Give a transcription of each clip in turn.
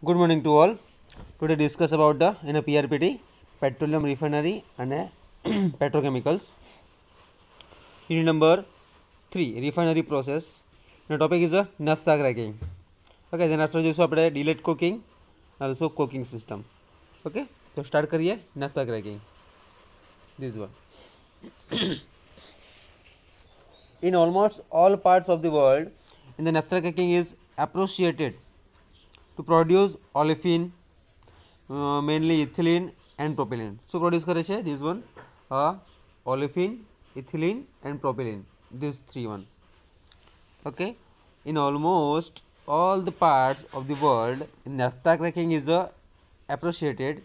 Good morning to all. Today discuss about the in a PRPT petroleum refinery and petrochemicals. Unit number 3 refinery process. The topic is a naphtha cracking. Okay, then after this આપણે delayed cooking also cooking system. Okay, तो start करिए naphtha cracking. This one. In almost all parts of the world, in the naphtha cracking is appreciated to produce olefin, mainly ethylene and propylene. So produce करे છે this one olefin, ethylene and propylene, these three one. Okay, in almost all the parts of the world, naphtha cracking is appreciated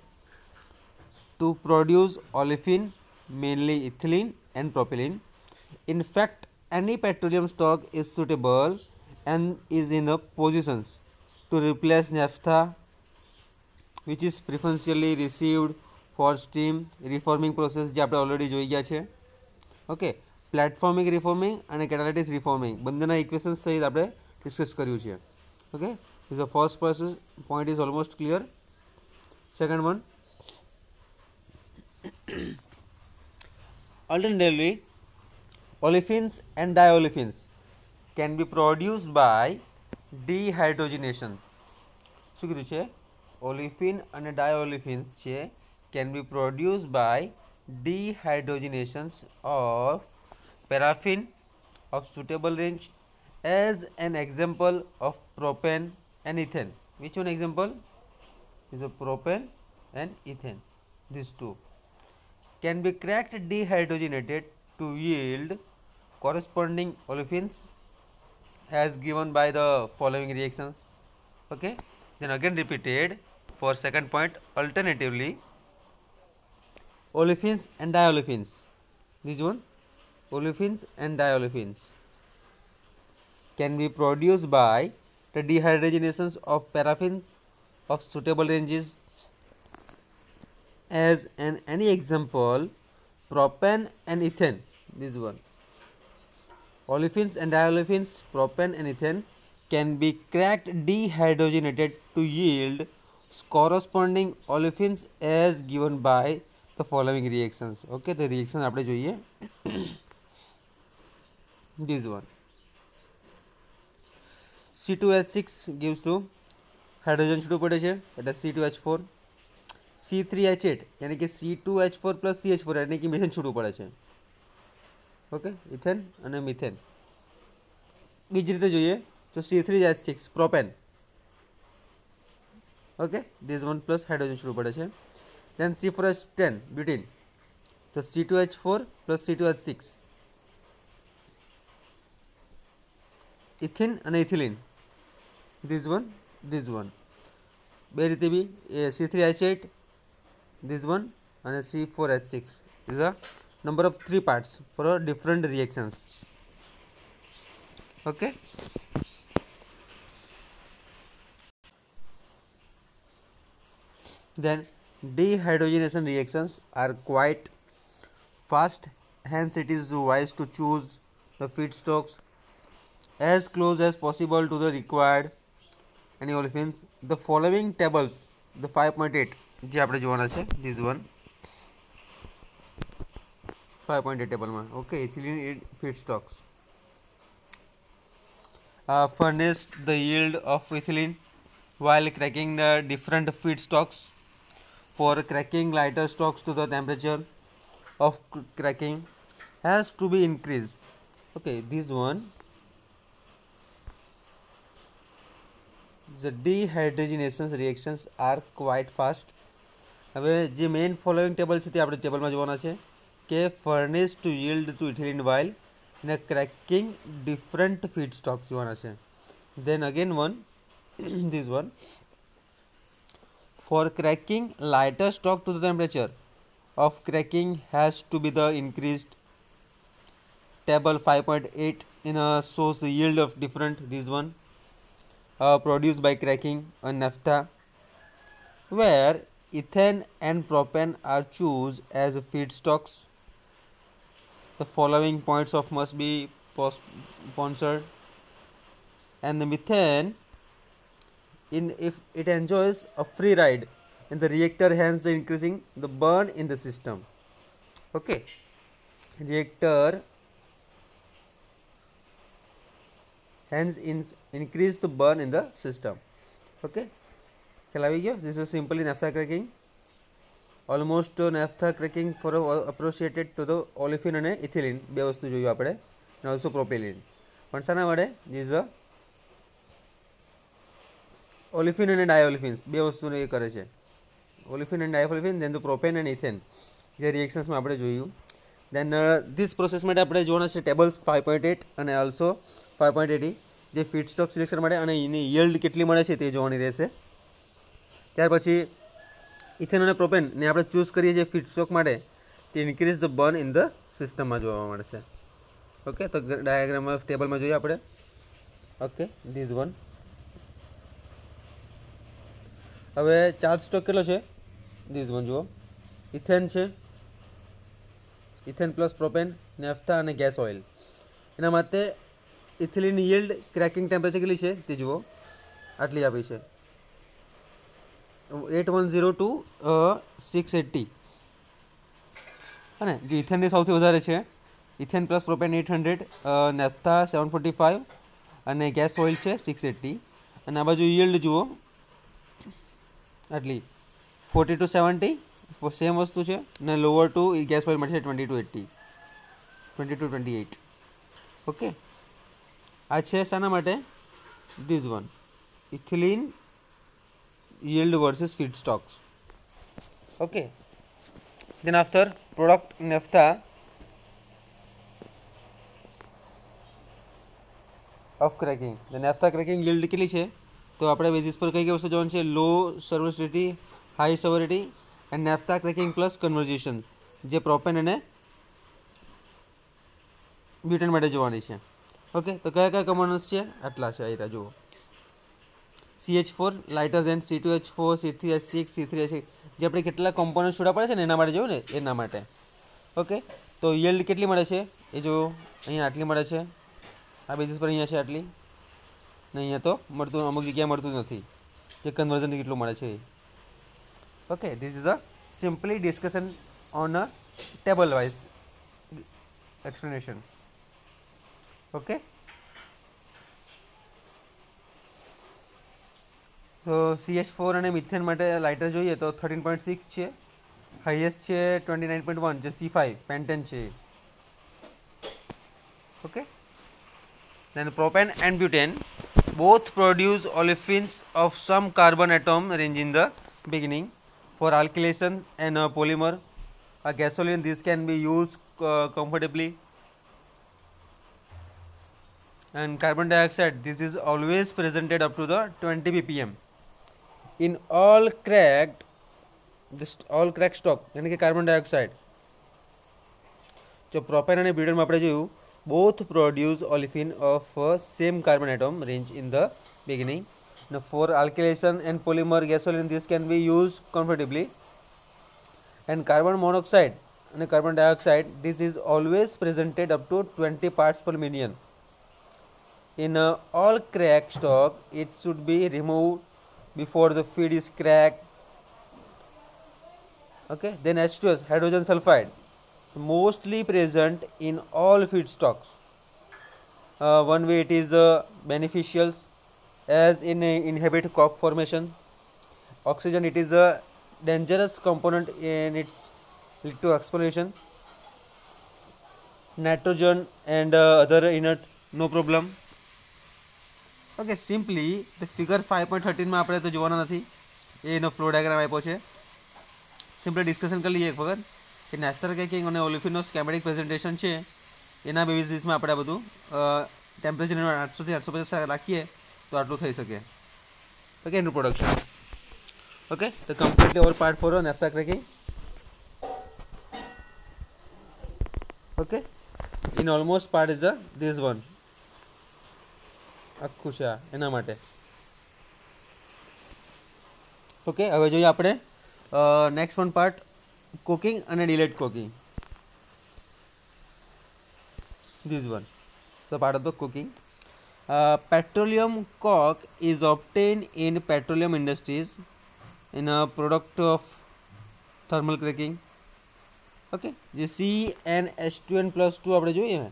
to produce olefin, mainly ethylene and propylene. In fact, any petroleum stock is suitable and is in the positions to replace naphtha, which is preferentially received for steam reforming process જે આપણે already જોઈ ગયા છે. Okay, પ્લેટફોર્મિંગ રિફોર્મિંગ અને catalytic રિફોર્મિંગ બંનેના equations સહિત આપણે discuss કર્યું છે. Okay, this the first point is almost clear. Second one, alternatively olefins and diolefins can be produced by dehydrogenation. શું કીધું છે? Olefin and diolefins can be produced by dehydrogenations of paraffin of suitable range. As an example of propane and ethane, which one example is a propane and ethane? These two can be cracked dehydrogenated to yield corresponding olefins as given by the following reactions. Okay, then again repeated for second point, alternatively olefins and diolefins, this one olefins and diolefins can be produced by the dehydrogenations of paraffin of suitable ranges. As an any example, propane and ethane, this one olefins and diolefins, propane and ethane can be cracked dehydrogenated to yield corresponding olefins as given by the following reactions. Okay, the reaction આપણે જોઈએ. This one C2H6 gives to hydrogen છૂટું પડે છે એટલે C2H4, C3H8 यानी कि C2H4 plus CH4 यानी कि મિથેન છૂટું પડે છે. ઓકે, ઇથેન અને મિથેન. બીજી રીતે જોઈએ તો C3H6 propane. Okay, this one plus hydrogen છૂટું પડે છે. then C4H10 butene, તો C2H4 plus C2H6 ઇથિન અને ઇથિલિન, this one બે રીતે બી C3H8 this one and C4H6 is a number of 3 parts for different reactions. Okay, then dehydrogenation reactions are quite fast, hence it is wise to choose the feedstocks as close as possible to the required any olefins. The following tables, the 5.8 જે આપણે જોવાના છે, this one 5.8 ટેબલમાં. Okay, ethylene feedstocks furnish the yield of ethylene while cracking the different feedstocks. For cracking, lighter stocks to the temperature of cracking has to be increased. Okay, this one the dehydrogenation reactions are quite fast. હવે જે main following table છે તે આપણે ટેબલમાં જોવાના છે કે furnace to yield to ethylene while અને cracking different feedstocks જોવાના છે. then again one this one for cracking, lighter stock to the temperature of cracking has to be the increased. Table 5.8 in shows the yield of different this one produced by cracking on naphtha, where ethane and propane are chosen as feedstocks. The following points of must be sponsored, and the methane if it enjoys a free ride in the reactor, hence the increasing the burn in the system. Okay, reactor hence increase the burn in the system. Okay, ખ્યાલ આવી ગયો? This is simply naphtha cracking. Almost naphtha cracking for associated to the olefin and ethylene, બે વસ્તુ જોયું આપણે, and also propylene. પણ શાના માટે? This is a olefin and diolefins, બે વસ્તુને એ કરે છે, olefin and diolefin, then the propane and ethane, જે રિએક્શન્સમાં આપણે જોયું. દેન ધીસ પ્રોસેસ માટે આપણે જોવાના છે ટેબલ્સ 5.8 અને ઓલ્સો 5.80, જે ફીડસ્ટોક સિલેક્શન માટે અને એની યીલ્ડ કેટલી મળે છે તે જોવાની રહેશે. ત્યાર પછી ઇથેન અને પ્રોપેનને આપણે ચૂઝ કરીએ છીએ ફીડસ્ટોક માટે, તે increase the burn in the સિસ્ટમમાં જોવા મળશે. ઓકે, તો ડાયાગ્રામમાં ટેબલમાં જોઈએ આપણે. Okay, this one. હવે ચાર્જ સ્ટોક કેટલો છે? ધીસ વન જુઓ, ઇથેન છે, ઇથેન પ્લસ પ્રોપેન, નેફ્થા અને ગેસ ઓઇલ. એના માટે ઇથિલિન યીલ્ડ ક્રેકિંગ ટેમ્પરેચર કેટલી છે તે જુઓ, આટલી આપી છે 8102 to 680. અને જે ઇથેનની સૌથી વધારે છે, ઇથેન પ્લસ પ્રોપેન 800, નેફ્થા 745 અને ગેસ ઓઇલ છે 680. અને આ બાજુ યીલ્ડ જુઓ આટલી 40 to 70, સેમ વસ્તુ છે. ને લોઅર ટુ ગેસ ઓઇલ માટે છે 2280, 2228. ઓકે, આ છે શાના માટે? This one, ethylene yield versus feedstocks. Okay, then after product naphtha of cracking, the naphtha cracking yield કેટલી છે? તો આપણે બેઝિસ પર કઈ કઈ વસ્તુ જોવાની છે? Low severity, high severity and naphtha cracking plus conversion, જે પ્રોપેન અને બ્યુટેન માટે જોવાની છે. ઓકે, તો કયા કયા કમ્પોનન્ટ્સ છે? આટલા છે, આ જુઓ. CH4 લાઇટર દેન C2H4, C3H6, C3H6, જે આપણે કેટલા કોમ્પોનન્ટ છૂટા પડે છે ને એના માટે જોયું ને, એના માટે. ઓકે, તો યીલ્ડ કેટલી મળે છે એ જો, અહીંયા આટલી મળે છે, આ બેઝિસ પર અહીંયા છે આટલી, ને અહીંયા તો મળતું, અમુક જગ્યાએ મળતું નથી, જે કન્વર્ઝન કેટલું મળે છે એ. Okay, this is a simply discussion on a table wise explanation. Okay, તો CH4 અને મિથેન માટે લાઇટર જોઈએ તો 13.6 છે, હાઈએસ્ટ છે 29.1, જે C5 પેન્ટેન છે. Okay, then propane and butane both produce olefins of some carbon atom range in the beginning for alkylation and polymer. A gasoline, this can be used comfortably. And carbon dioxide, this is always presented up to the 20 ppm in all cracked stock, यानी कि carbon dioxide. जो propane અને બ્યુટેનમાં આપણે જોયું, both produce olefin of same carbon atom range in the beginning. Now for alkylation and polymer gasoline, this can be used comfortably. And carbon monoxide and carbon dioxide, this is always presented up to 20 parts per million. In all cracked stock, it should be removed before the feed is cracked. Okay, then H2S, hydrogen sulfide, mostly present in all feedstocks. One way it is beneficial as inhibit cork formation. Oxygen, it is a dangerous component in its lead to explosion. Nitrogen and other inert, no problem. Okay, simply the figure 5.13માં આપણે તો જોવાના નથી, એનો flow diagram આપ્યો છે. Simply discussion કરી લઈએ એક વખત કે નેફ્થા ક્રેકિંગ અને ઓલિફિનનો સ્કેમેટિક પ્રેઝન્ટેશન છે, એના બેઝિસમાં આપણે આ બધું ટેમ્પરેચર 800 થી 850 રાખીએ તો આટલું થઈ શકે. ઓકે, એનું પ્રોડક્શન. ઓકે, તો completely over part 4 naphtha cracking. Okay, in almost part is the this one, આખું છે આ એના માટે. ઓકે, હવે જોઈએ આપણે નેક્સ્ટ વન પાર્ટ, કુકિંગ અને delayed coking. This one the part of the coking. Petroleum coke is obtained in petroleum industries in a product of thermal cracking. Okay, જે CnH2n+2 આપણે જોઈએ ને,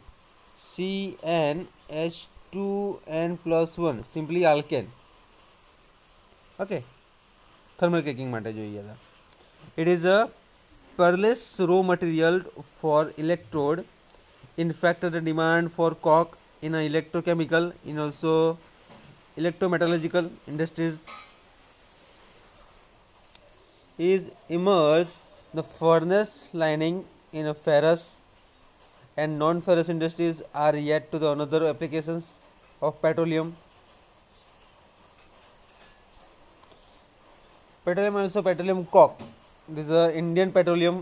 CnH2n+1 simply alkane. Okay, thermal cracking માટે જોઈએ હતા. It is a peerless raw material for electrode. In fact, the demand for coke in electrochemical, in also electrometallurgical industries is immersed the furnace lining in a ferrous and non-ferrous industries are yet to the another applications of petroleum. Petroleum, also petroleum coke. This is a Indian petroleum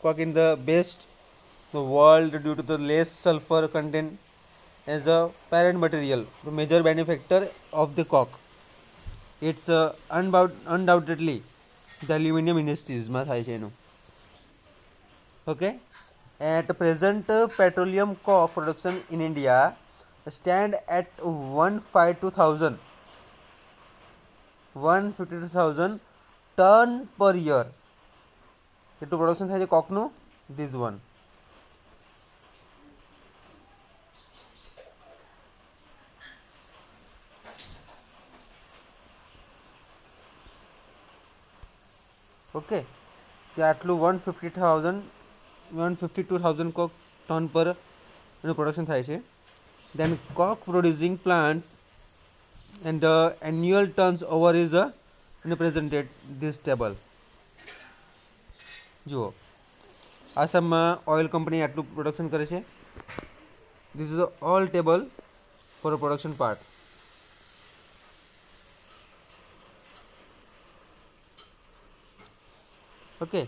coke in the best the world due to the less sulfur content as the parent material, the major benefactor of the coke. It's undoubtedly the aluminium industries માં થાય છે એનું. Okay, at present petroleum coke production in India stand at 152,000 ton per year. કેટલું production થાય છે કોકનું? This one. Okay, તે આટલું 152,000 કોક ટન પર એનું પ્રોડક્શન થાય છે. Then coke producing plants and the annual tons over is represented this table. જુઓ, આસામમાં ઓઇલ કંપની આટલું પ્રોડક્શન કરે છે. This is all table for a production part. Okay,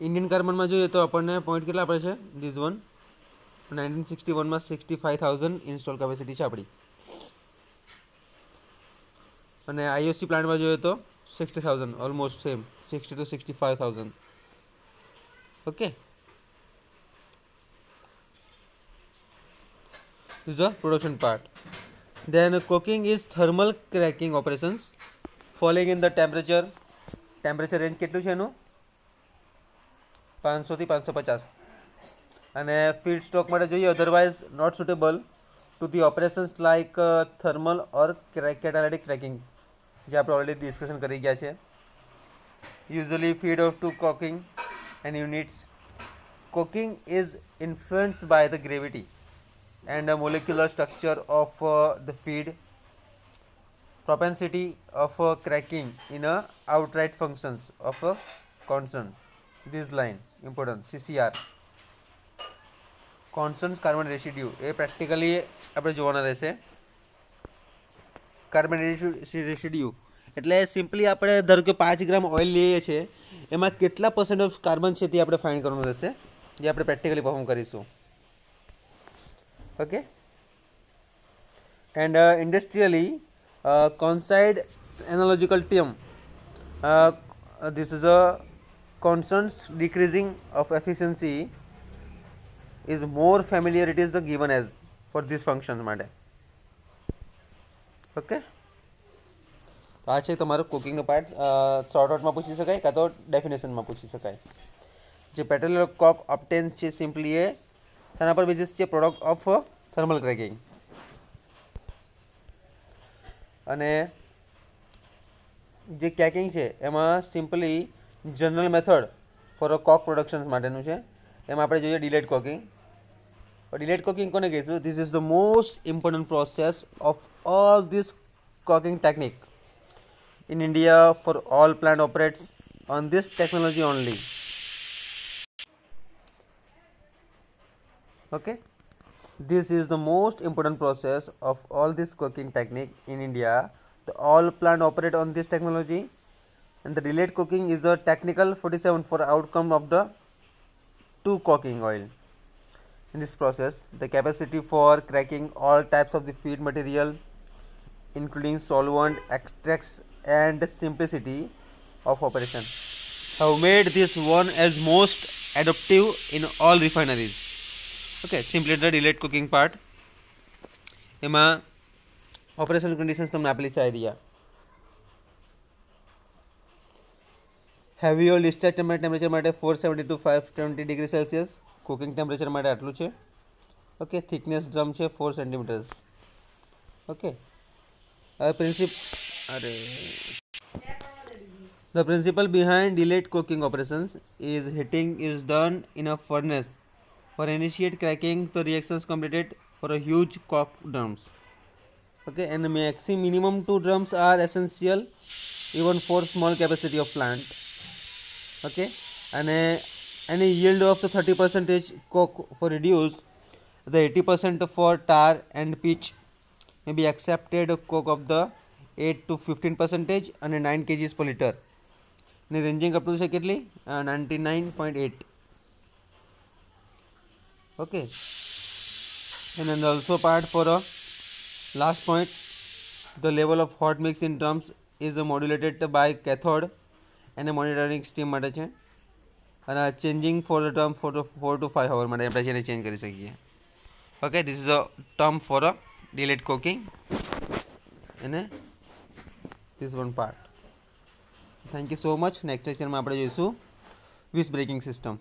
Indian કાર્બનમાં જોઈએ તો આપણને પોઈન્ટ કેટલા આપે છે? This one 1961માં 65,000 ઇન્સ્ટોલ કેપેસિટી છે આપણી. અને IOC પ્લાન્ટમાં જોઈએ તો 60,000, almost same, 60 to 65,000. Okay, this is the production part. Then coking is thermal cracking operations falling in the temperature range કેટલું છે એનું? 500 થી 550. અને ફીડ સ્ટોક માટે જોઈએ otherwise not suitable to the operations like thermal or catalytic cracking, જે આપણે already discussion કરી ગયા છે. Usually feed of to coking and units. Coking is influenced by the gravity and the molecular structure of the feed. Propensity of cracking in a outright functions of a constant. This line important, CCR. Constant carbon residue A practically આપણે જોવાના રહેશે. Carbon residue એટલે simply આપણે ધારો કે 5 ગ્રામ oil લઈએ છીએ, એમાં કેટલા % ઓફ કાર્બન છે તે આપણે ફાઇન્ડ કરવાનું રહેશે, જે આપણે પ્રેક્ટિકલી પરફોર્મ કરીશું. Okay, and industrially coincide analogical term. This is a constant decreasing of efficiency is more familiar it is the given as for this functions માટે. Okay, તો આ છે તમારો કુકિંગનો પાર્ટ. શોર્ટ આઉટમાં પૂછી શકાય કાં તો ડેફિનેશનમાં પૂછી શકાય. જે પેટ્રોલિયમ કોક ઓબ્ટેન છે સિમ્પલી એ શાના પર બેઝિસ છે? Product of thermal cracking. અને જે ક્રેકિંગ છે એમાં simply general method for a coke production માટેનું છે. એમાં આપણે જોઈએ ડિલેડ કોકિંગ. ડિલેડ કોકિંગ કોને કહીશું? This is the most important process of all this કોકિંગ technique in India for all plant operates on this technology only. Okay, this is the most important process of all this cooking technique in India. The all plant operate on this technology, and the delayed cooking is the technical 47 for outcome of the two cooking oil. In this process, the capacity for cracking all types of the feed material, including solvent, extracts, and simplicity of operation, have made this one as most adaptive in all refineries. Okay simply the delete cooking part એમાં operation conditions તમને આપેલી છે idea heavy ઓર discharge temperature માટે 470 to 520 degree Celsius cooking temperature માટે આટલું છે okay thickness drum છે 4 centimetre okay The principle behind delayed cooking operations is heating is done in a furnace for initiate cracking the reactions completed for a huge cock drums. Okay, and minimum 2 drums are essential even for small capacity of plant. Okay, and any yield of the 30% coke for reduce the 80% for tar and pitch may be accepted coke of the 8 to 15% and 9 kgs per liter. ને ranging up to છે કેટલી 99.8 okay and then also part for a last point the level of hot mix in drums is modulated by cathode and monitoring steam માટે છે અને changing for the term for 4 to 5 hours માટે આપણે જેને change કરી શકીએ okay this is a term for a delayed cooking અને this one part. Thank you so much. Next lecture में આપણે જોઈશું વિસ બ્રેકિંગ સિસ્ટમ